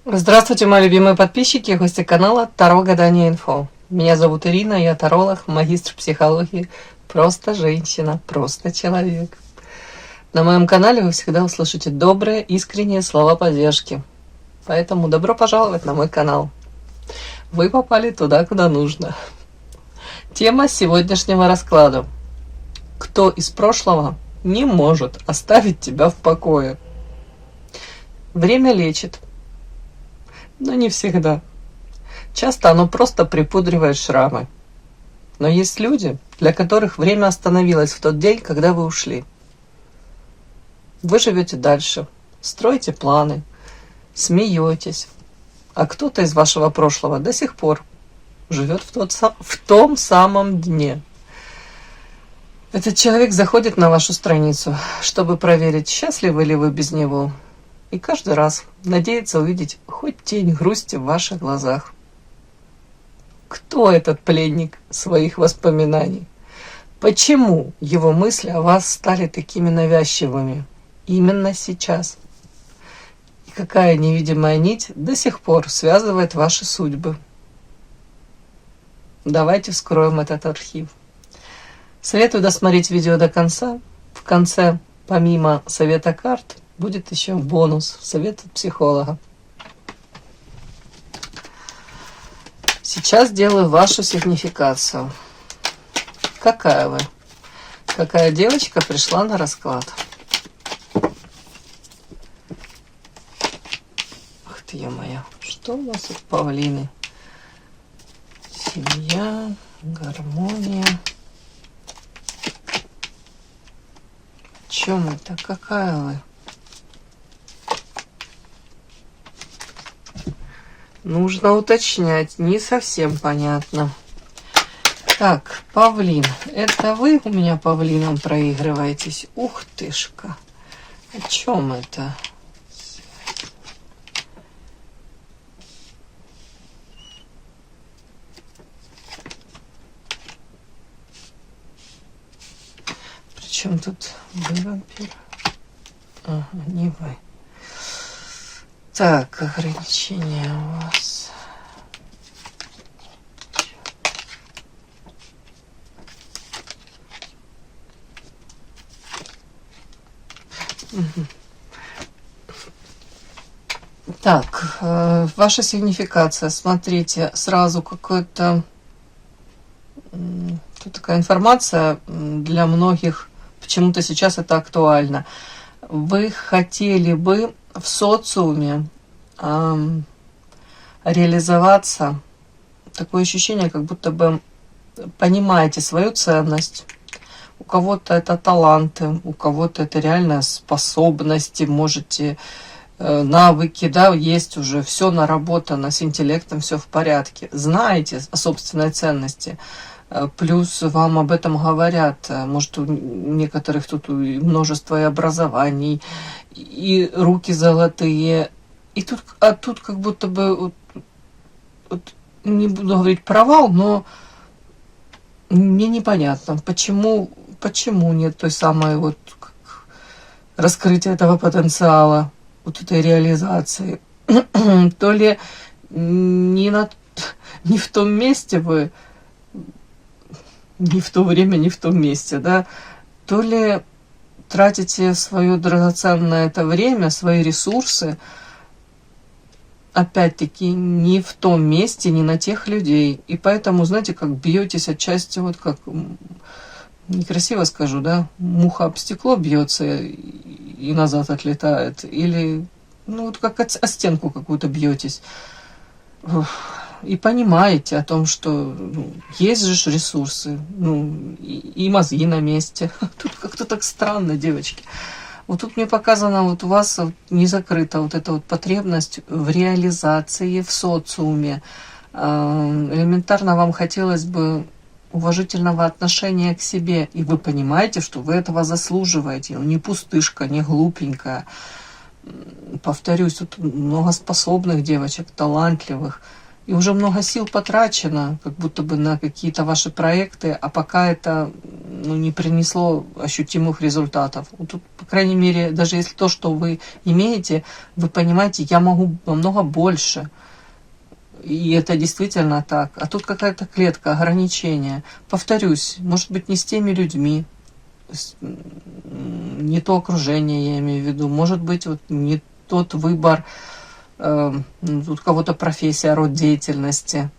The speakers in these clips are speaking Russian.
Здравствуйте, мои любимые подписчики и гости канала Таро Гадание Инфо. Меня зовут Ирина, я таролог, магистр психологии, просто женщина, просто человек. На моем канале вы всегда услышите добрые, искренние слова поддержки. Поэтому добро пожаловать на мой канал. Вы попали туда, куда нужно. Тема сегодняшнего расклада. Кто из прошлого не может оставить тебя в покое? Время лечит. Но не всегда. Часто оно просто припудривает шрамы. Но есть люди, для которых время остановилось в тот день, когда вы ушли. Вы живете дальше, строите планы, смеетесь, а кто-то из вашего прошлого до сих пор живет в том самом дне. Этот человек заходит на вашу страницу, чтобы проверить, счастливы ли вы без него. И каждый раз надеется увидеть хоть тень грусти в ваших глазах. Кто этот пленник своих воспоминаний? Почему его мысли о вас стали такими навязчивыми именно сейчас? И какая невидимая нить до сих пор связывает ваши судьбы? Давайте вскроем этот архив. Советую досмотреть видео до конца. В конце, помимо совета карт, будет еще бонус, совет от психолога. Сейчас делаю вашу сигнификацию. Какая вы? Какая девочка пришла на расклад? Ах ты, ё-моё, что у нас тут павлины? Семья, гармония. В чем это? Какая вы? Нужно уточнять, не совсем понятно. Так, павлин. Это вы у меня павлином проигрываетесь? Ух тышка. О чем это? Причем тут вы вампир? Ага, не вы. Так, ограничения у вас. Угу. Так, ваша сигнификация. Смотрите, сразу какой-то... Тут такая информация для многих. Почему-то сейчас это актуально. Вы хотели бы в социуме реализоваться. Такое ощущение, как будто бы понимаете свою ценность. У кого-то это таланты, у кого-то это реально способности, можете, навыки, да, есть уже, все наработано, с интеллектом все в порядке. Знаете о собственной ценности. Плюс вам об этом говорят. Может, у некоторых тут множество и образований, и руки золотые. И тут, тут как будто бы, вот, не буду говорить провал, но мне непонятно, почему нет той самой вот раскрытия этого потенциала, вот этой реализации. То ли не в том месте вы, не в то время, не в том месте, да, то ли тратите свое драгоценное это время, свои ресурсы, опять-таки, не в том месте, не на тех людей. И поэтому, знаете, как бьетесь отчасти, вот как, некрасиво скажу, да, муха об стекло бьется и назад отлетает. Или, ну, вот как о стенку какую-то бьетесь. И понимаете о том, что есть же ресурсы, и мозги на месте. Тут как-то так странно, девочки. Вот тут мне показано, вот у вас не закрыта вот эта вот потребность в реализации в социуме. Элементарно вам хотелось бы уважительного отношения к себе, и вы понимаете, что вы этого заслуживаете. Не пустышка, не глупенькая. Повторюсь, тут много способных девочек, талантливых. и уже много сил потрачено, как будто бы на какие-то ваши проекты, а пока это не принесло ощутимых результатов. Вот тут, по крайней мере, даже если то, что вы имеете, вы понимаете, я могу намного больше. И это действительно так. А тут какая-то клетка, ограничения. Повторюсь, может быть, не с теми людьми, не то окружение, я имею в виду. Может быть, вот не тот выбор, тут кого-то профессия, род деятельности.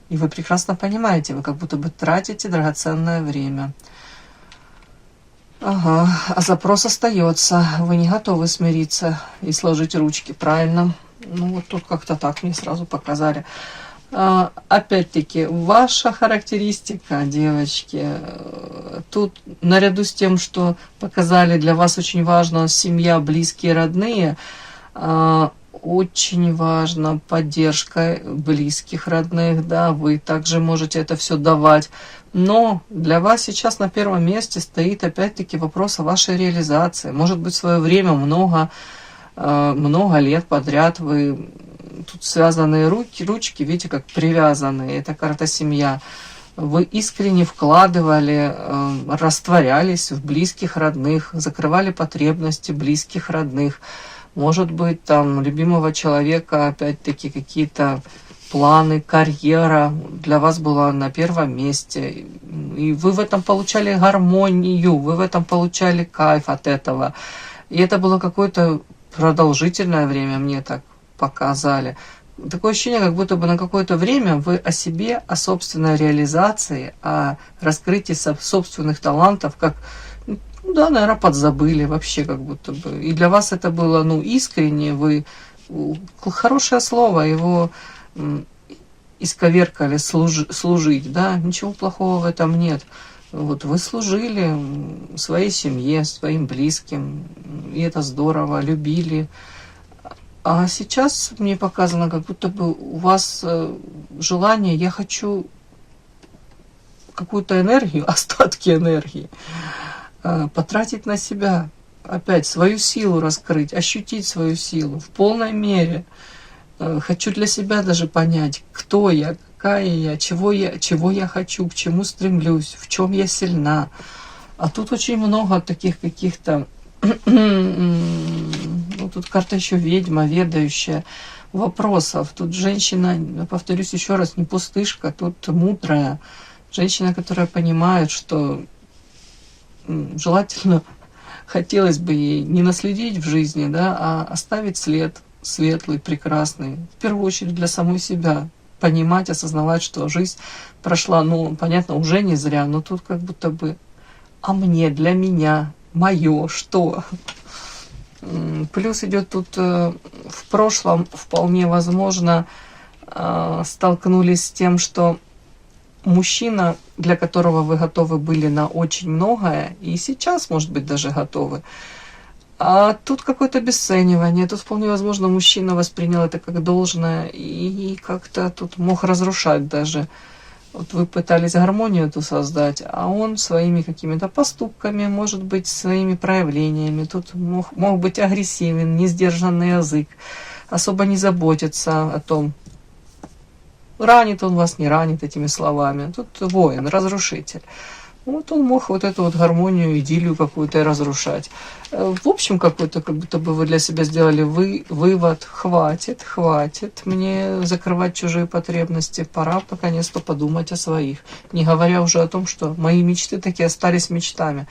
И вы прекрасно понимаете, вы как будто бы тратите драгоценное время. Ага, а запрос остается. Вы не готовы смириться и сложить ручки, правильно? Ну вот тут как-то так мне сразу показали. Опять-таки, ваша характеристика, девочки, тут наряду с тем, что показали, для вас очень важна семья, близкие, родные, очень важна поддержка близких, родных, да, вы также можете это все давать. Но для вас сейчас на первом месте стоит опять-таки вопрос о вашей реализации. Может быть, в свое время много лет подряд вы тут связанные ручки, видите, как привязанные, это карта семья. Вы искренне вкладывали, растворялись в близких, родных, закрывали потребности близких, родных. Может быть, там, любимого человека, опять-таки, какие-то планы, карьера для вас была на первом месте. И вы в этом получали гармонию, вы в этом получали кайф от этого. И это было какое-то продолжительное время, мне так показали. Такое ощущение, как будто бы на какое-то время вы о себе, о собственной реализации, о раскрытии собственных талантов, как, да, наверное, подзабыли вообще, как будто бы. И для вас это было, искренне, вы, хорошее слово, его исковеркали, служить, да, ничего плохого в этом нет. Вот вы служили своей семье, своим близким, и это здорово, любили. А сейчас мне показано, как будто бы у вас желание, я хочу какую-то энергию, остатки энергии, потратить на себя, опять свою силу раскрыть, ощутить свою силу в полной мере. Хочу для себя даже понять, кто я, какая я, чего я хочу, к чему стремлюсь, в чем я сильна. А тут очень много таких каких-то... Тут карта еще ведьма, ведающая, вопросов. Тут женщина, повторюсь еще раз, не пустышка, тут мудрая. Женщина, которая понимает, что желательно, хотелось бы ей не наследить в жизни, да, а оставить след светлый, прекрасный. В первую очередь для самой себя. Понимать, осознавать, что жизнь прошла, понятно, уже не зря, но тут как будто бы «а мне, для меня, мое, что?» Плюс идет тут в прошлом, вполне возможно, столкнулись с тем, что мужчина, для которого вы готовы были на очень многое, и сейчас, может быть, даже готовы, а тут какое-то обесценивание, тут вполне возможно мужчина воспринял это как должное и как-то тут мог разрушать даже. Вот вы пытались гармонию эту создать, а он своими какими-то поступками, может быть, своими проявлениями, тут мог быть агрессивен, несдержанный язык, особо не заботиться о том, ранит он вас, не ранит этими словами. Тут воин, разрушитель. Вот он мог вот эту вот гармонию, идиллию какую-то разрушать. В общем, какой-то, как будто бы вы для себя сделали вывод, хватит мне закрывать чужие потребности, пора наконец-то подумать о своих. Не говоря уже о том, что мои мечты такие остались мечтами.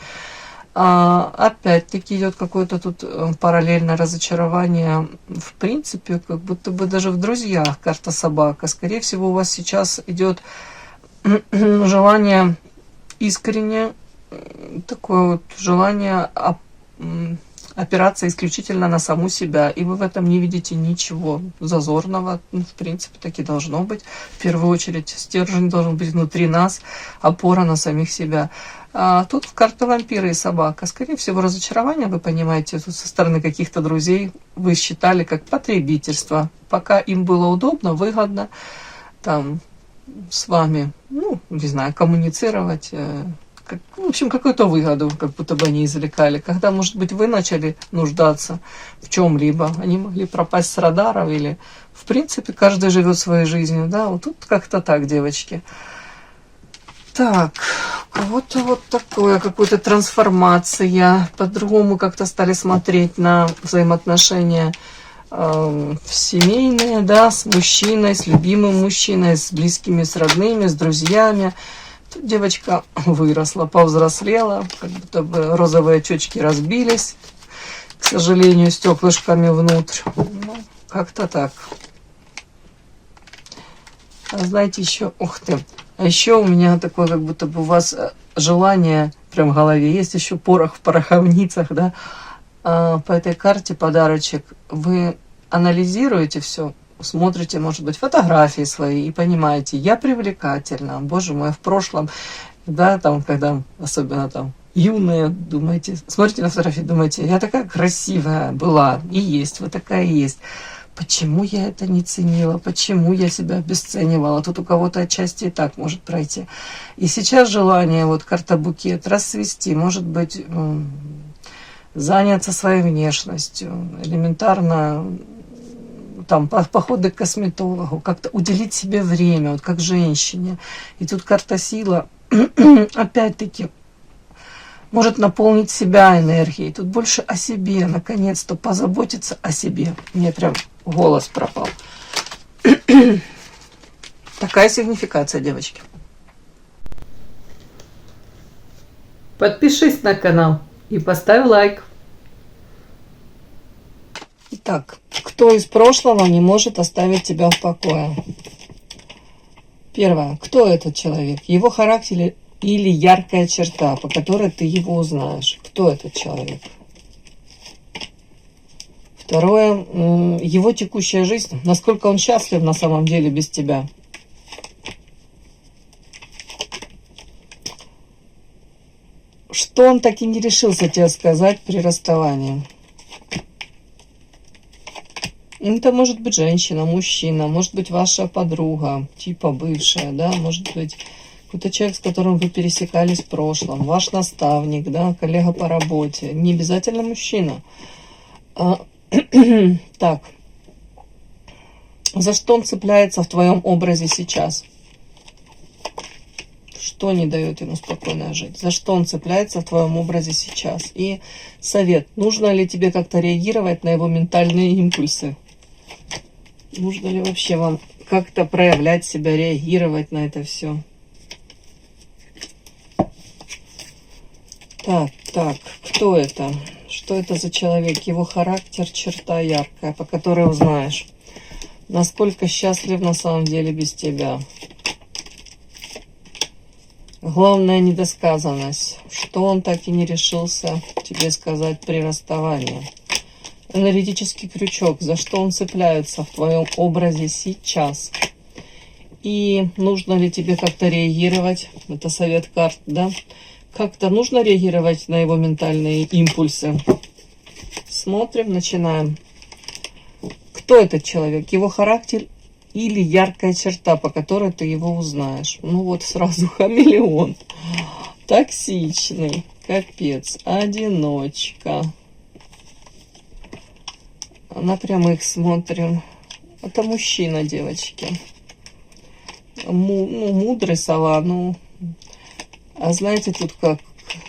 Опять-таки идет какое-то тут параллельное разочарование, в принципе, как будто бы даже в друзьях карта собака. Скорее всего, у вас сейчас идет желание искренне, такое вот желание опираться исключительно на саму себя, и вы в этом не видите ничего зазорного, в принципе, так и должно быть. В первую очередь, стержень должен быть внутри нас, опора на самих себя. А тут карта вампира и собака. Скорее всего, разочарование, вы понимаете, тут со стороны каких-то друзей вы считали как потребительство. Пока им было удобно, выгодно, там, с вами, не знаю, коммуницировать, в общем, какую-то выгоду, как будто бы они извлекали. Когда, может быть, вы начали нуждаться в чем-либо, они могли пропасть с радаров или, в принципе, каждый живет своей жизнью, да, вот тут как-то так, девочки. Так, у кого-то вот такое, какая-то трансформация, по-другому как-то стали смотреть на взаимоотношения семейные, да, с мужчиной, с любимым мужчиной, с близкими, с родными, с друзьями. Тут девочка выросла, повзрослела, как будто бы розовые очечки разбились, к сожалению, стеклышками внутрь. Ну, как-то так. А знаете, еще, ух ты, а еще у меня такое, как будто бы у вас желание прям в голове, есть еще порох в пороховницах, да, по этой карте подарочек вы анализируете все, смотрите, может быть, фотографии свои и понимаете, я привлекательна, боже мой, в прошлом, да, там, когда особенно там юные, думаете, смотрите на фотографии, думаете, я такая красивая была и есть, вот такая и есть. Почему я это не ценила? Почему я себя обесценивала? Тут у кого-то отчасти и так может пройти. И сейчас желание, вот карта букет, расцвести, может быть, заняться своей внешностью, элементарно там походы к косметологу, как-то уделить себе время, вот как женщине. И тут карта сила, опять-таки, может наполнить себя энергией. Тут больше о себе, наконец-то позаботиться о себе. Мне прям голос пропал. Такая сигнификация, девочки. Подпишись на канал и поставь лайк. Итак, кто из прошлого не может оставить тебя в покое? Первое. Кто этот человек? Его характер или яркая черта, по которой ты его узнаешь? Кто этот человек? Второе. Его текущая жизнь. Насколько он счастлив на самом деле без тебя? Что он так и не решился тебе сказать при расставании? Это может быть женщина, мужчина, может быть ваша подруга, типа бывшая, да, может быть какой-то человек, с которым вы пересекались в прошлом, ваш наставник, да, коллега по работе, не обязательно мужчина. Так, за что он цепляется в твоем образе сейчас? Что не дает ему спокойно жить? За что он цепляется в твоем образе сейчас? И совет, нужно ли тебе как-то реагировать на его ментальные импульсы? Нужно ли вообще вам как-то проявлять себя, реагировать на это все? Так, кто это? Что это за человек? Его характер, черта яркая, по которой узнаешь, насколько счастлив на самом деле без тебя. Главная недосказанность. Что он так и не решился тебе сказать при расставании? Энергетический крючок. За что он цепляется в твоем образе сейчас? И нужно ли тебе как-то реагировать? Это совет карт, да? Как-то нужно реагировать на его ментальные импульсы. Смотрим, начинаем. Кто этот человек? Его характер или яркая черта, по которой ты его узнаешь? Ну вот сразу хамелеон. Токсичный. Капец. Одиночка. На прямых смотрим. Это мужчина, девочки. Мудрый сова. А знаете, тут как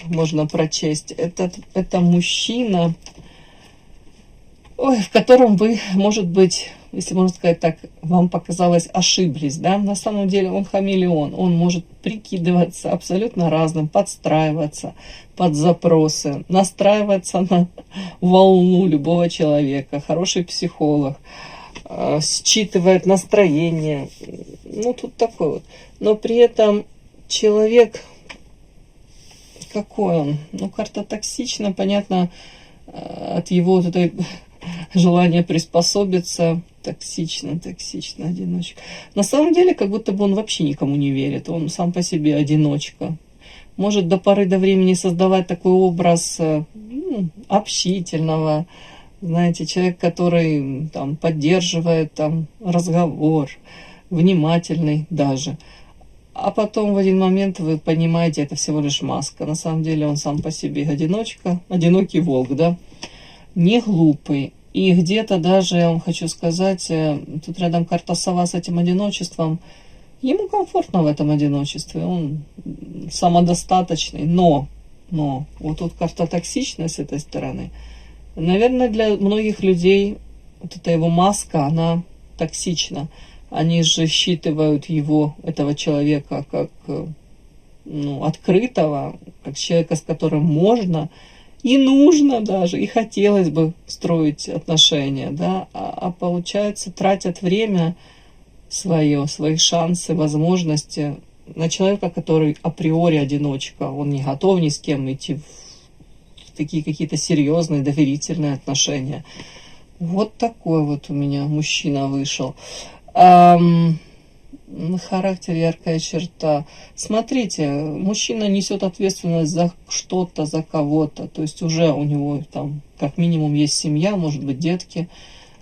можно прочесть? Это мужчина, в котором вы, может быть, если можно сказать так, вам показалось, ошиблись, да? На самом деле он хамелеон, он может прикидываться абсолютно разным, подстраиваться под запросы, настраиваться на волну любого человека, хороший психолог, считывает настроение, тут такой вот. Но при этом человек, какой он? Карта токсична, понятно, от его вот этой желания приспособиться. Токсично, одиночка. На самом деле, как будто бы он вообще никому не верит. Он сам по себе одиночка. Может до поры до времени создавать такой образ общительного, знаете, человек, который поддерживает разговор, внимательный даже. А потом в один момент вы понимаете, это всего лишь маска. На самом деле он сам по себе одиночка, одинокий волк, да, не глупый. И где-то даже, я вам хочу сказать, тут рядом карта сова с этим одиночеством. Ему комфортно в этом одиночестве, он самодостаточный, но вот тут карта токсичность с этой стороны. Наверное, для многих людей вот эта его маска, она токсична. Они же считывают его, этого человека, как открытого, как человека, с которым можно и нужно даже, и хотелось бы строить отношения, да, а получается, тратят время свое, свои шансы, возможности на человека, который априори одиночка, он не готов ни с кем идти в такие какие-то серьезные, доверительные отношения. Вот такой вот у меня мужчина вышел. Характер, яркая черта. Смотрите, мужчина несет ответственность за что-то, за кого-то. То есть уже у него там как минимум есть семья, может быть, детки.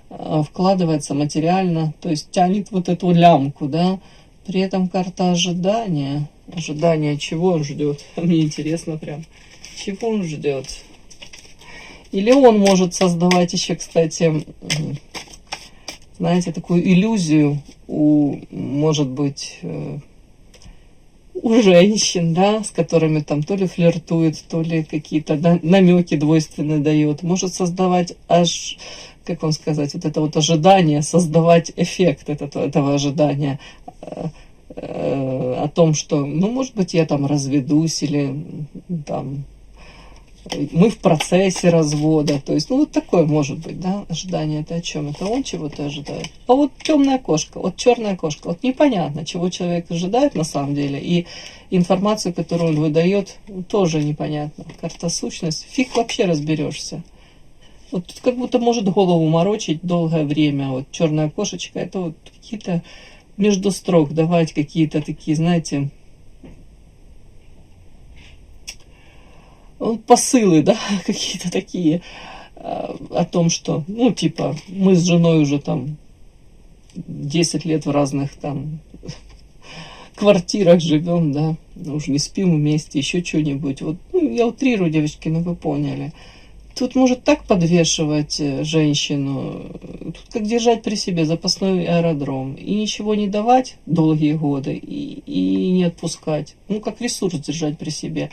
Вкладывается материально, то есть тянет вот эту лямку, да. При этом карта ожидания. Ожидание чего он ждет? Мне интересно прям. Чего он ждет? Или он может создавать еще, кстати, знаете, такую иллюзию может быть, у женщин, да, с которыми там то ли флиртует, то ли какие-то намеки двойственные дает. Может создавать аж, как вам сказать, вот это вот ожидание, создавать эффект этого ожидания о том, что, может быть, я там разведусь или там мы в процессе развода. То есть, вот такое может быть, да, ожидание. Это о чем? Это он чего-то ожидает. А вот темная кошка, вот черная кошка, вот непонятно, чего человек ожидает на самом деле. И информацию, которую он выдает, тоже непонятно. Карта сущность, фиг вообще разберешься. Вот тут как будто может голову морочить долгое время. Вот черная кошечка, это вот какие-то между строк давать какие-то такие, знаете, посылы, да, какие-то такие о том, что, типа, мы с женой уже там 10 лет в разных там квартирах живем, да, уже не спим вместе, еще что-нибудь. Вот, я утрирую, девочки, но вы поняли. Тут может так подвешивать женщину, тут как держать при себе запасной аэродром. И ничего не давать долгие годы, и не отпускать. Как ресурс держать при себе.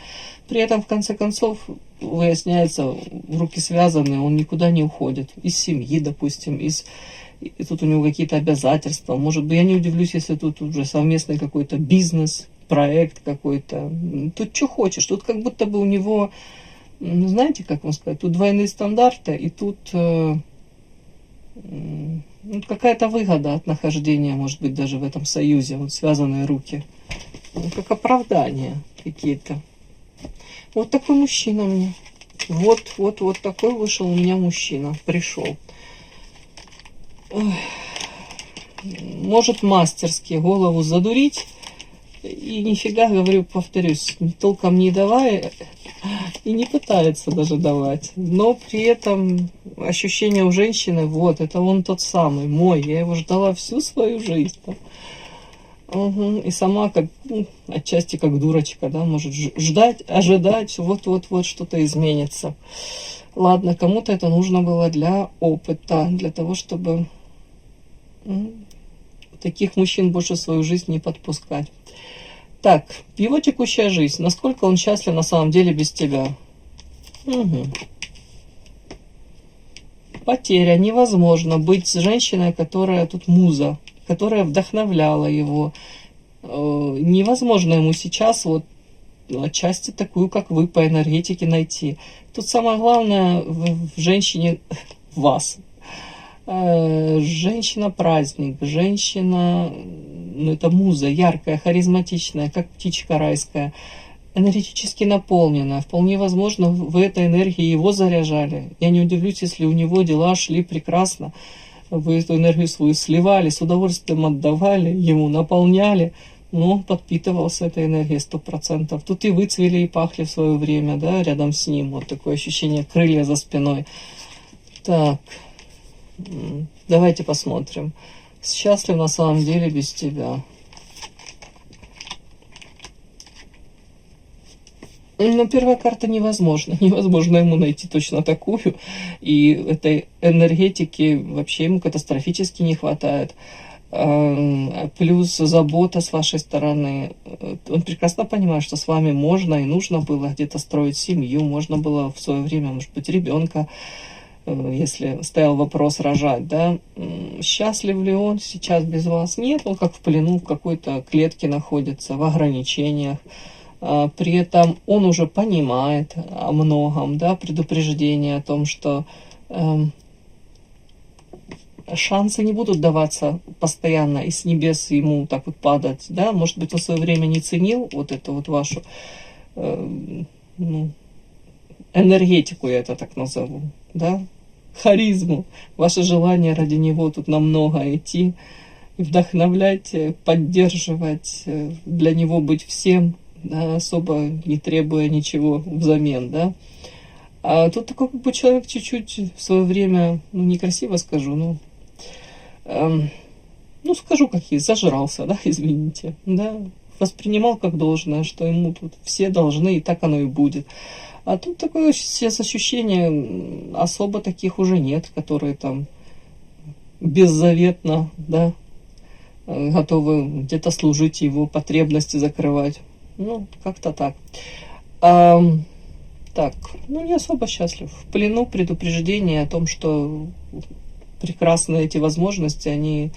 При этом, в конце концов, выясняется, руки связаны, он никуда не уходит. Из семьи, допустим, и тут у него какие-то обязательства. Может быть, я не удивлюсь, если тут уже совместный какой-то бизнес, проект какой-то. Тут что хочешь, тут как будто бы у него... знаете, как вам сказать, тут двойные стандарты, и тут какая-то выгода от нахождения, может быть, даже в этом союзе, вот связанные руки. Как оправдания какие-то. Вот такой мужчина мне. Вот такой вышел у меня мужчина, пришел. Может мастерски голову задурить, и нифига, говорю, повторюсь, толком не давая, и не пытается даже давать. Но при этом ощущение у женщины, вот, это он тот самый, мой, я его ждала всю свою жизнь. Угу. И сама как, отчасти как дурочка, да, может ждать, ожидать, вот что-то изменится. Ладно, кому-то это нужно было для опыта, для того, чтобы таких мужчин больше в свою жизнь не подпускать. Так, его текущая жизнь. Насколько он счастлив на самом деле без тебя? Угу. Потеря. Невозможно быть с женщиной, которая тут муза, которая вдохновляла его. Невозможно ему сейчас вот отчасти такую, как вы, по энергетике найти. Тут самое главное в женщине вас. Женщина-праздник, женщина, это муза, яркая, харизматичная, как птичка райская, энергетически наполненная. Вполне возможно, вы этой энергией его заряжали. Я не удивлюсь, если у него дела шли прекрасно. Вы эту энергию свою сливали, с удовольствием отдавали, ему наполняли. Но он подпитывался этой энергией 100%. Тут и вы цвели и пахли в свое время, да, рядом с ним. Вот такое ощущение крылья за спиной. Так. Давайте посмотрим. Счастлив на самом деле без тебя. Ну, первая карта невозможно. Невозможно ему найти точно такую. И этой энергетики вообще ему катастрофически не хватает. Плюс забота с вашей стороны. Он прекрасно понимает, что с вами можно и нужно было где-то строить семью, можно было в свое время, может быть, ребенка, если стоял вопрос рожать, да. Счастлив ли он сейчас без вас? Нет, он как в плену в какой-то клетке находится, в ограничениях. При этом он уже понимает о многом, да, предупреждение о том, что шансы не будут даваться постоянно и с небес ему так вот падать, да, может быть, он в свое время не ценил вот эту вот вашу ну, энергетику, я это так назову, да, харизму, ваше желание ради него тут намного идти, вдохновлять, поддерживать, для него быть всем, да, особо не требуя ничего взамен, да. А тут такой как бы человек чуть-чуть в свое время, ну, некрасиво скажу, ну, ну, скажу как есть, зажрался, да, извините, да, воспринимал как должное, что ему тут все должны, и так оно и будет. А тут такое сейчас ощущение, особо таких уже нет, которые там беззаветно, да, готовы где-то служить, его потребности закрывать. Ну, как-то так. А, так, ну не особо счастлив. В плену предупреждение о том, что прекрасные эти возможности, они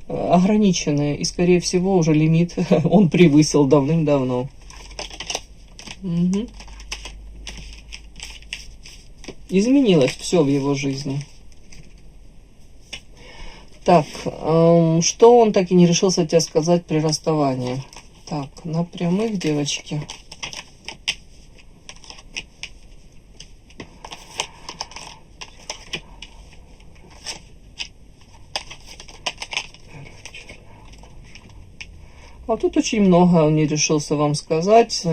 ограниченные. И, скорее всего, уже лимит он превысил давным-давно. Угу. Изменилось все в его жизни. Так, что он так и не решился тебе сказать при расставании? Так, на прямых, девочки. А тут очень много он не решился вам сказать.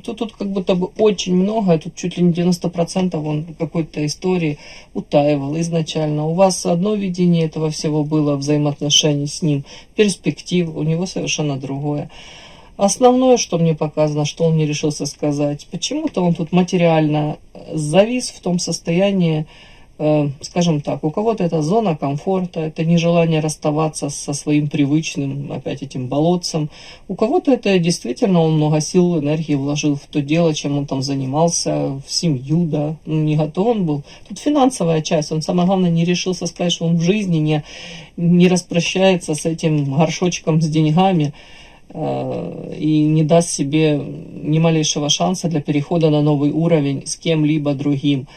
Тут как будто бы очень много, тут чуть ли не 90% он какой-то истории утаивал изначально. У вас одно видение этого всего было, взаимоотношений с ним, перспектив, у него совершенно другое. Основное, что мне показано, что он не решился сказать, почему-то он тут материально завис в том состоянии, скажем так, у кого-то это зона комфорта, это нежелание расставаться со своим привычным, опять этим болотцем. У кого-то это действительно он много сил, энергии вложил в то дело, чем он там занимался, в семью, да, не готов он был. Тут финансовая часть, он самое главное не решился сказать, что он в жизни не распрощается с этим горшочком с деньгами и не даст себе ни малейшего шанса для перехода на новый уровень с кем-либо другим.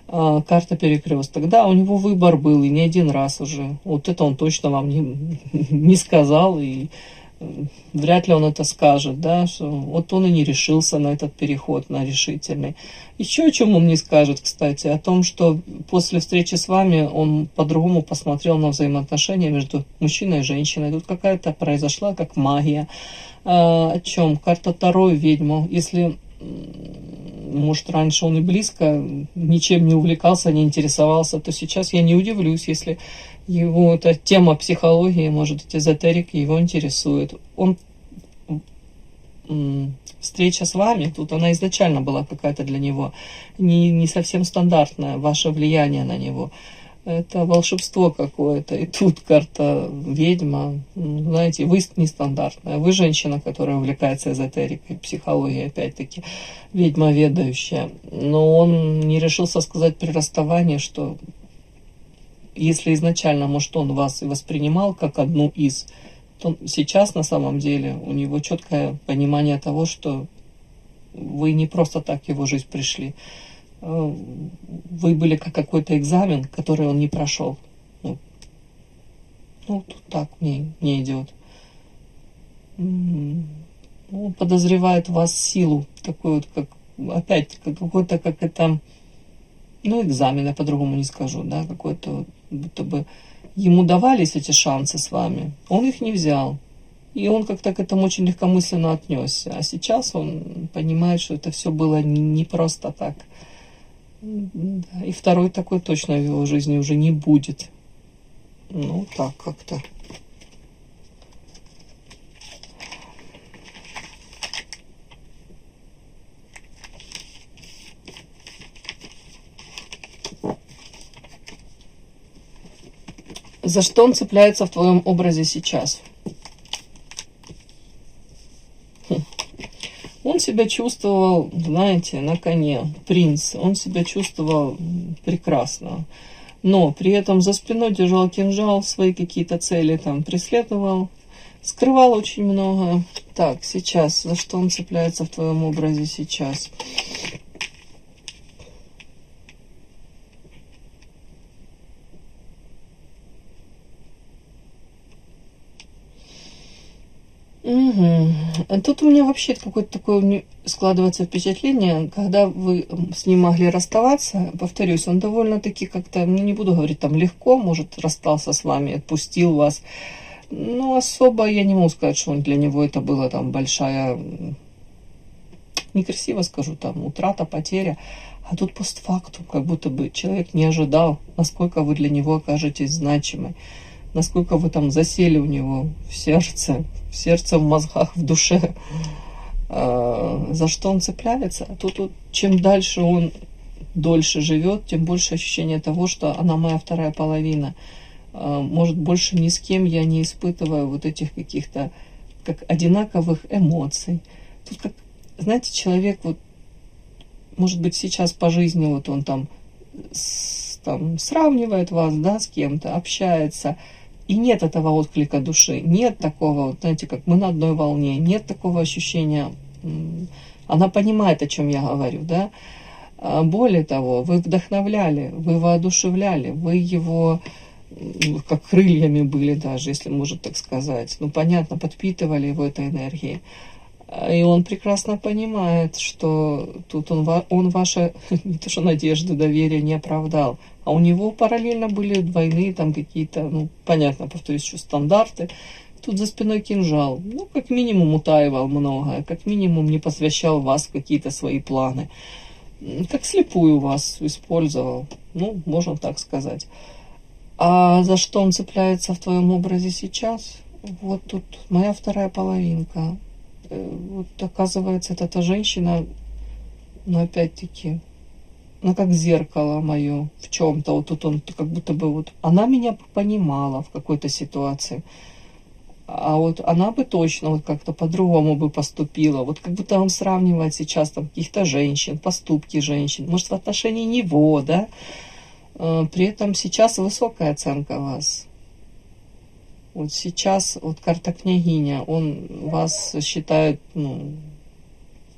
Карта перекресток. Да, у него выбор был, и не один раз уже. Вот это он точно вам не сказал, и вряд ли он это скажет, да, что вот он и не решился на этот переход, на решительный. Еще о чем он не скажет, кстати, о том, что после встречи с вами он по-другому посмотрел на взаимоотношения между мужчиной и женщиной. Тут какая-то произошла как магия. О чем? Карта Таро, ведьма. Если может, раньше он и близко ничем не увлекался, не интересовался, то сейчас я не удивлюсь, если его эта тема психологии, может быть, эзотерики его интересует. Он встреча с вами, тут она изначально была какая-то для него не совсем стандартная, ваше влияние на него. Это волшебство какое-то. И тут карта ведьма. Знаете, вы нестандартная. Вы женщина, которая увлекается эзотерикой, психологией, опять-таки, ведьма ведающая. Но он не решился сказать при расставании, что если изначально, может, он вас и воспринимал как одну из, то сейчас на самом деле у него четкое понимание того, что вы не просто так в его жизнь пришли. Вы были как какой-то экзамен, который он не прошел. Ну тут так мне идет. Он подозревает в вас силу, такую вот, как, опять, какой-то, как это, ну, экзамен, я по-другому не скажу, да, какой-то, будто бы ему давались эти шансы с вами, он их не взял. И он как-то к этому очень легкомысленно отнесся. А сейчас он понимает, что это все было не просто так. И второй такой точно в его жизни уже не будет. Ну, так как-то. За что он цепляется в твоем образе сейчас? Он себя чувствовал, знаете, на коне, принц. Он себя чувствовал прекрасно. Но при этом за спиной держал кинжал, свои какие-то цели там преследовал. Скрывал очень много. Так, сейчас, за что он цепляется в твоем образе сейчас? Угу. Тут у меня вообще какое-то такое складывается впечатление, когда вы с ним могли расставаться, повторюсь, он довольно-таки как-то, ну не буду говорить там легко, может расстался с вами, отпустил вас, но особо я не могу сказать, что он для него это была там большая, некрасиво скажу, там утрата, потеря, а тут постфактум, как будто бы человек не ожидал, насколько вы для него окажетесь значимой, насколько вы там засели у него в сердце, в мозгах, в душе, за что он цепляется. А тут вот, чем дальше он дольше живет, тем больше ощущение того, что она моя вторая половина. Может, больше ни с кем я не испытываю вот этих каких-то как одинаковых эмоций. Тут как, знаете, человек вот, может быть, сейчас по жизни вот он там сравнивает вас, да, с кем-то, общается, и нет этого отклика души, нет такого, вот, знаете, как мы на одной волне, нет такого ощущения, она понимает, о чем я говорю, да. Более того, вы вдохновляли, вы воодушевляли, вы его как крыльями были даже, если можно так сказать, ну понятно, подпитывали его этой энергией. И он прекрасно понимает, что тут он ваши, не то что надежды, доверия не оправдал. А у него параллельно были двойные там какие-то, ну, понятно, повторюсь, еще стандарты. Тут за спиной кинжал. Ну, как минимум утаивал многое, как минимум не посвящал вас в какие-то свои планы. Как слепую вас использовал, ну, можно так сказать. А за что он цепляется в твоем образе сейчас? Вот тут моя вторая половинка. Вот оказывается, это та женщина, но опять-таки, ну как зеркало мое в чем-то. Вот тут он как будто бы вот, она меня понимала в какой-то ситуации, а вот она бы точно вот как-то по-другому бы поступила. Вот как будто он сравнивает сейчас там каких-то женщин, поступки женщин, может в отношении него, да. При этом сейчас высокая оценка вас. Вот сейчас, вот карта княгиня, он вас считает, ну,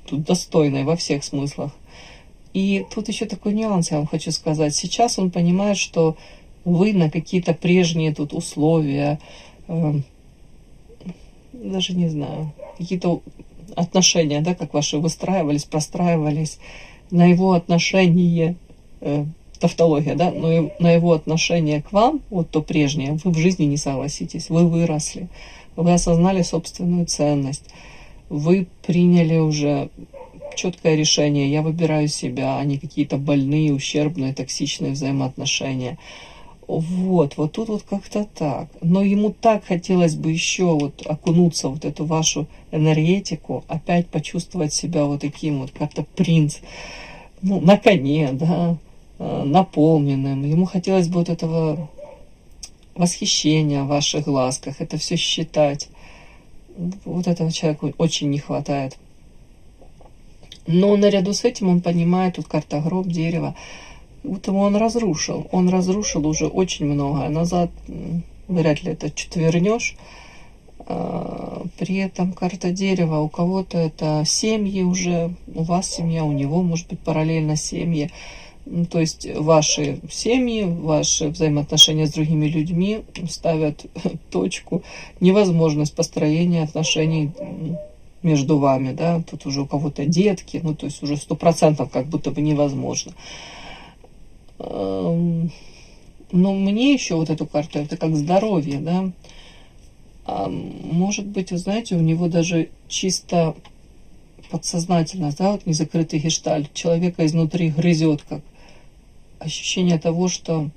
тут достойной во всех смыслах. И тут еще такой нюанс, я вам хочу сказать. Сейчас он понимает, что вы на какие-то прежние тут условия, даже не знаю, какие-то отношения, да, как ваши выстраивались, простраивались, на его отношение, тавтология, да, но и на его отношение к вам, вот то прежнее, вы в жизни не согласитесь, вы выросли, вы осознали собственную ценность, вы приняли уже четкое решение, я выбираю себя, а не какие-то больные, ущербные, токсичные взаимоотношения. Вот тут вот как-то так. Но ему так хотелось бы еще вот окунуться в вот эту вашу энергетику, опять почувствовать себя вот таким вот, как-то принц, ну, на коне, да, наполненным. Ему хотелось бы вот этого восхищения в ваших глазках, это все считать. Вот этого человеку очень не хватает. Но наряду с этим он понимает, тут карта гроб, дерево, будто он разрушил уже очень многое. Назад вряд ли это что-то вернешь. При этом карта дерева, у кого-то это семьи уже, у вас семья, у него может быть параллельно семьи. То есть ваши семьи, ваши взаимоотношения с другими людьми ставят точку, невозможность построения отношений между вами, да, тут уже у кого-то детки, ну, то есть уже 100% как будто бы невозможно. Но мне еще вот эту карту, это как здоровье, да, может быть, вы знаете, у него даже чисто подсознательно, да, вот незакрытый гештальт, человека изнутри грызет, как ощущение того, что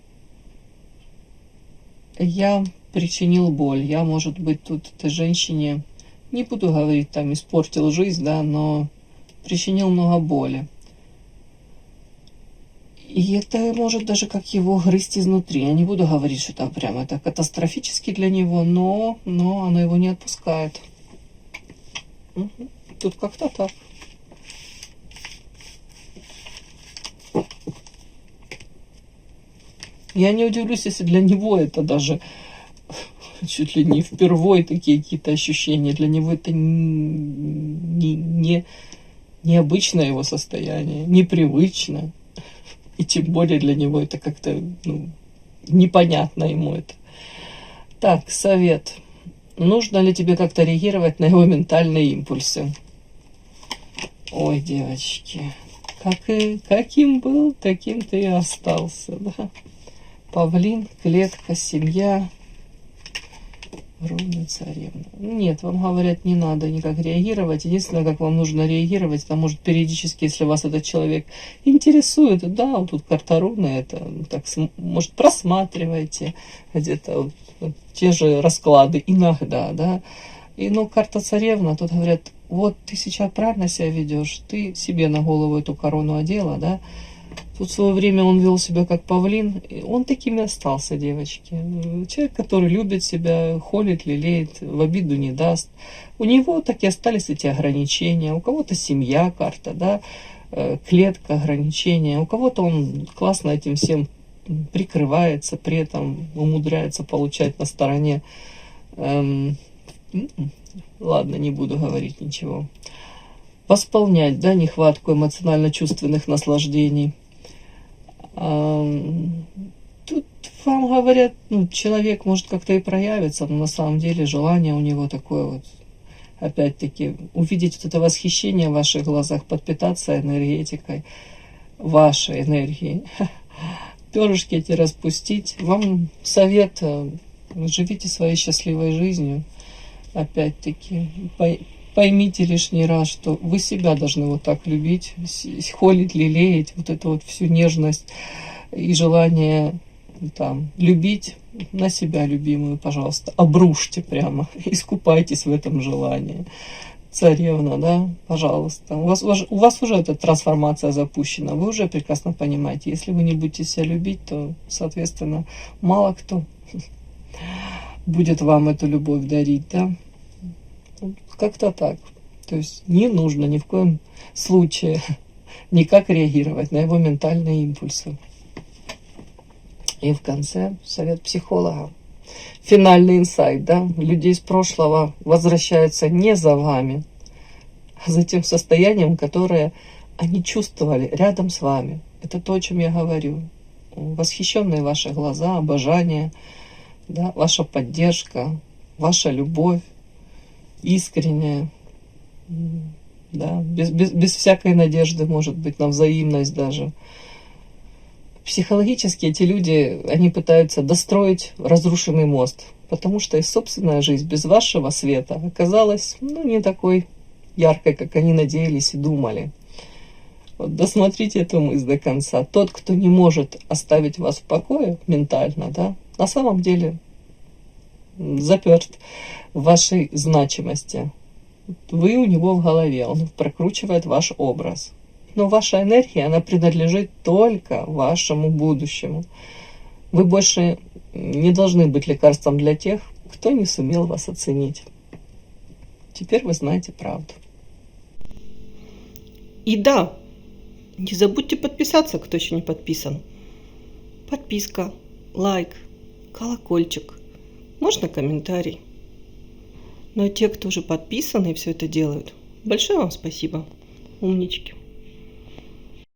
я причинил боль, я, может быть, тут этой женщине, не буду говорить, там, испортил жизнь, да, но причинил много боли. И это может даже как его грызть изнутри. Я не буду говорить, что это прям это катастрофически для него, но оно его не отпускает. Мгм. Тут как-то так. Я не удивлюсь, если для него это даже чуть ли не впервые такие какие-то ощущения. Для него это необычное его состояние, непривычно. И тем более для него это как-то непонятно ему это. Так, совет. Нужно ли тебе как-то реагировать на его ментальные импульсы? Ой, девочки, каким был, таким ты и остался, да? Павлин, клетка, семья, ровно царевна. Нет, вам говорят, не надо никак реагировать. Единственное, как вам нужно реагировать, это может периодически, если вас этот человек интересует, да, вот тут карта руны, это так, может, просматривайте где-то вот те же расклады иногда, да. И, карта царевна, тут говорят, вот ты сейчас правильно себя ведешь, ты себе на голову эту корону одела, да. Тут в свое время он вел себя как павлин, и он таким и остался, девочки. Человек, который любит себя, холит, лелеет, в обиду не даст. У него так и остались эти ограничения. У кого-то семья, карта, да, клетка, ограничения. У кого-то он классно этим всем прикрывается, при этом умудряется получать на стороне. Ладно, не буду говорить ничего. Восполнять, да, нехватку эмоционально-чувственных наслаждений. Тут вам говорят, человек может как-то и проявиться, но на самом деле желание у него такое вот, опять-таки, увидеть вот это восхищение в ваших глазах, подпитаться энергетикой, вашей энергией, перышки эти распустить. Вам совет, живите своей счастливой жизнью, опять-таки, поймите лишний раз, что вы себя должны вот так любить, холить, лелеять, вот эту вот всю нежность и желание там любить на себя любимую, пожалуйста, обрушьте прямо, искупайтесь в этом желании. Царевна, да, пожалуйста. У вас уже эта трансформация запущена, вы уже прекрасно понимаете, если вы не будете себя любить, то, соответственно, мало кто будет вам эту любовь дарить, да. Как-то так. То есть не нужно ни в коем случае никак реагировать на его ментальные импульсы. И в конце совет психолога. Финальный инсайт, да? Люди из прошлого возвращаются не за вами, а за тем состоянием, которое они чувствовали рядом с вами. Это то, о чем я говорю. Восхищенные ваши глаза, обожание, да? Ваша поддержка, ваша любовь. Искренняя, да, без всякой надежды, может быть, на взаимность даже. Психологически эти люди, они пытаются достроить разрушенный мост, потому что их собственная жизнь без вашего света оказалась, не такой яркой, как они надеялись и думали. Вот досмотрите эту мысль до конца. Тот, кто не может оставить вас в покое ментально, да, на самом деле заперт в вашей значимости. Вы у него в голове, он прокручивает ваш образ. Но ваша энергия, она принадлежит только вашему будущему. Вы больше не должны быть лекарством для тех, кто не сумел вас оценить. Теперь вы знаете правду. И да, не забудьте подписаться, кто еще не подписан. Подписка, лайк, колокольчик. Можно комментарий. Но те, кто уже подписаны и все это делают, большое вам спасибо. Умнички.